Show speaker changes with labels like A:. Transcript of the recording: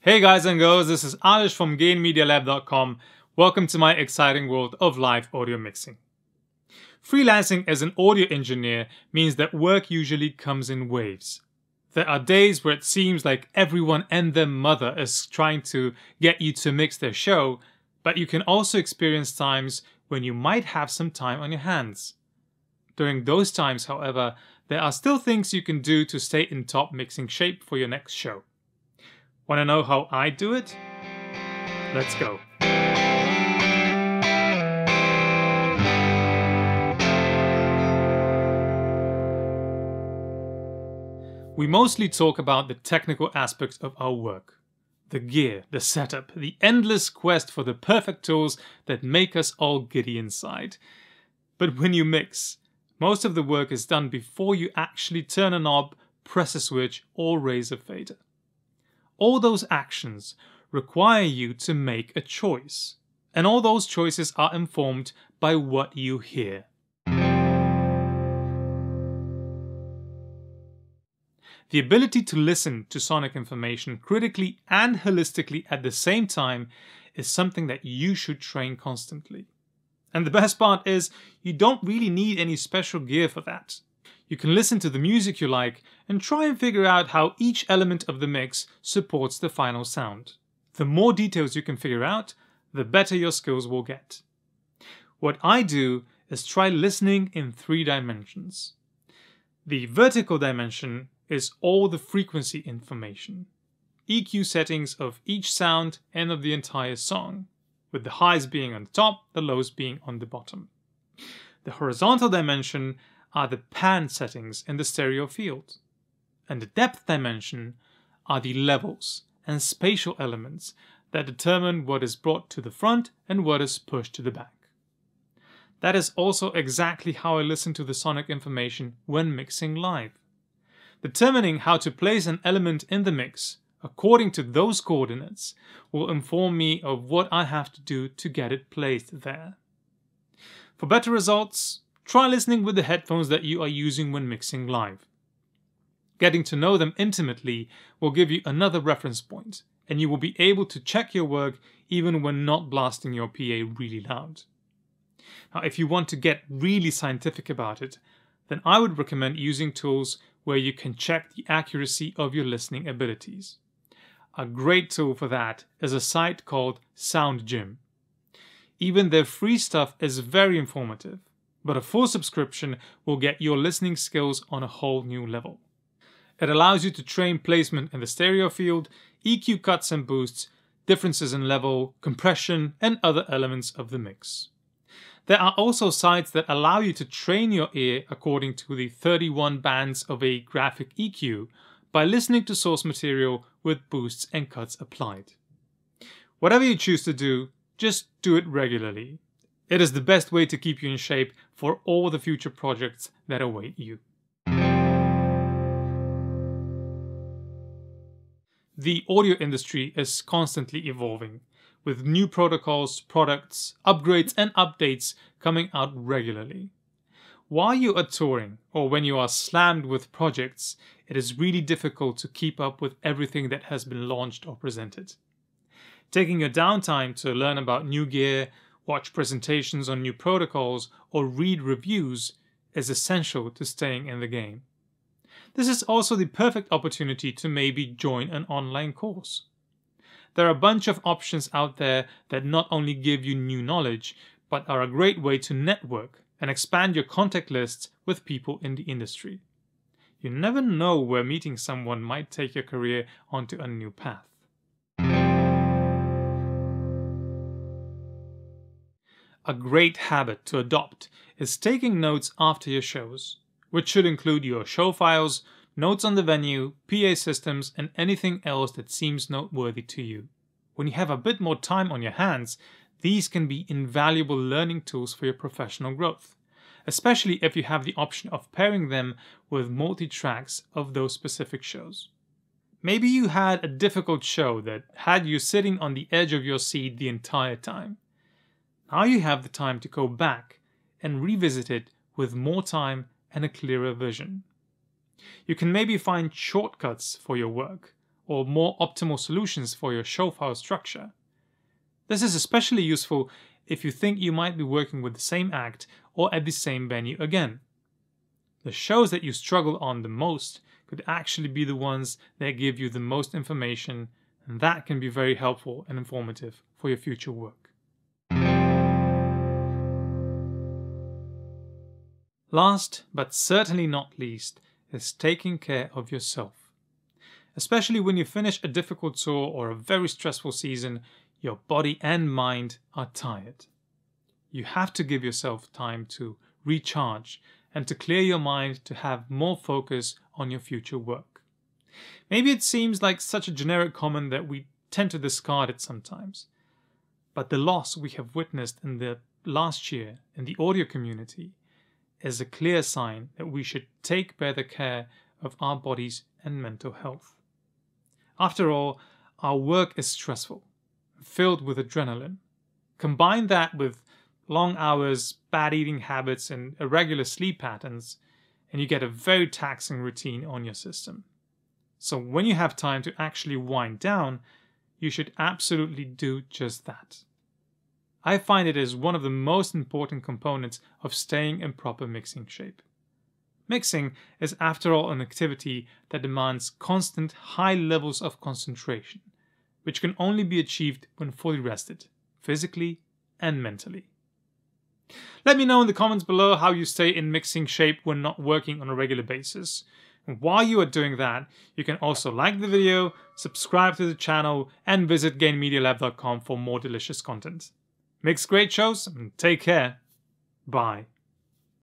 A: Hey guys and girls, this is Alish from GainMediaLab.com. Welcome to my exciting world of live audio mixing. Freelancing as an audio engineer means that work usually comes in waves. There are days where it seems like everyone and their mother is trying to get you to mix their show, but you can also experience times when you might have some time on your hands. During those times, however, there are still things you can do to stay in top mixing shape for your next show. Want to know how I do it? Let's go. We mostly talk about the technical aspects of our work. The gear, the setup, the endless quest for the perfect tools that make us all giddy inside. But when you mix, most of the work is done before you actually turn a knob, press a switch, or raise a fader. All those actions require you to make a choice, and all those choices are informed by what you hear. The ability to listen to sonic information critically and holistically at the same time is something that you should train constantly. And the best part is, you don't really need any special gear for that. You can listen to the music you like and try and figure out how each element of the mix supports the final sound. The more details you can figure out, the better your skills will get. What I do is try listening in 3 dimensions. The vertical dimension is all the frequency information, EQ settings of each sound and of the entire song, with the highs being on the top, the lows being on the bottom. The horizontal dimension are the pan settings in the stereo field, and the depth dimension are the levels and spatial elements that determine what is brought to the front and what is pushed to the back. That is also exactly how I listen to the sonic information when mixing live. Determining how to place an element in the mix according to those coordinates will inform me of what I have to do to get it placed there. For better results, try listening with the headphones that you are using when mixing live. Getting to know them intimately will give you another reference point, and you will be able to check your work even when not blasting your PA really loud. Now, if you want to get really scientific about it, then I would recommend using tools where you can check the accuracy of your listening abilities. A great tool for that is a site called SoundGym. Even their free stuff is very informative, but a full subscription will get your listening skills on a whole new level. It allows you to train placement in the stereo field, EQ cuts and boosts, differences in level, compression, and other elements of the mix. There are also sites that allow you to train your ear according to the 31 bands of a graphic EQ by listening to source material with boosts and cuts applied. Whatever you choose to do, just do it regularly. It is the best way to keep you in shape for all the future projects that await you. The audio industry is constantly evolving, with new protocols, products, upgrades and updates coming out regularly. While you are touring, or when you are slammed with projects, it is really difficult to keep up with everything that has been launched or presented. Taking your downtime to learn about new gear, watch presentations on new protocols, or read reviews is essential to staying in the game. This is also the perfect opportunity to maybe join an online course. There are a bunch of options out there that not only give you new knowledge, but are a great way to network and expand your contact lists with people in the industry. You never know where meeting someone might take your career onto a new path. A great habit to adopt is taking notes after your shows, which should include your show files, notes on the venue, PA systems, and anything else that seems noteworthy to you. When you have a bit more time on your hands, these can be invaluable learning tools for your professional growth, especially if you have the option of pairing them with multi-tracks of those specific shows. Maybe you had a difficult show that had you sitting on the edge of your seat the entire time. Now you have the time to go back and revisit it with more time and a clearer vision. You can maybe find shortcuts for your work, or more optimal solutions for your show file structure. This is especially useful if you think you might be working with the same act or at the same venue again. The shows that you struggle on the most could actually be the ones that give you the most information, and that can be very helpful and informative for your future work. Last, but certainly not least, is taking care of yourself. Especially when you finish a difficult tour or a very stressful season, your body and mind are tired. You have to give yourself time to recharge and to clear your mind to have more focus on your future work. Maybe it seems like such a generic comment that we tend to discard it sometimes, but the loss we have witnessed in the last year in the audio community is a clear sign that we should take better care of our bodies and mental health. After all, our work is stressful, filled with adrenaline. Combine that with long hours, bad eating habits, and irregular sleep patterns, and you get a very taxing routine on your system. So when you have time to actually wind down, you should absolutely do just that. I find it is one of the most important components of staying in proper mixing shape. Mixing is, after all, an activity that demands constant high levels of concentration, which can only be achieved when fully rested, physically and mentally. Let me know in the comments below how you stay in mixing shape when not working on a regular basis. And while you are doing that, you can also like the video, subscribe to the channel, and visit gainmedialab.com for more delicious content. Mix great shows and take care. Bye.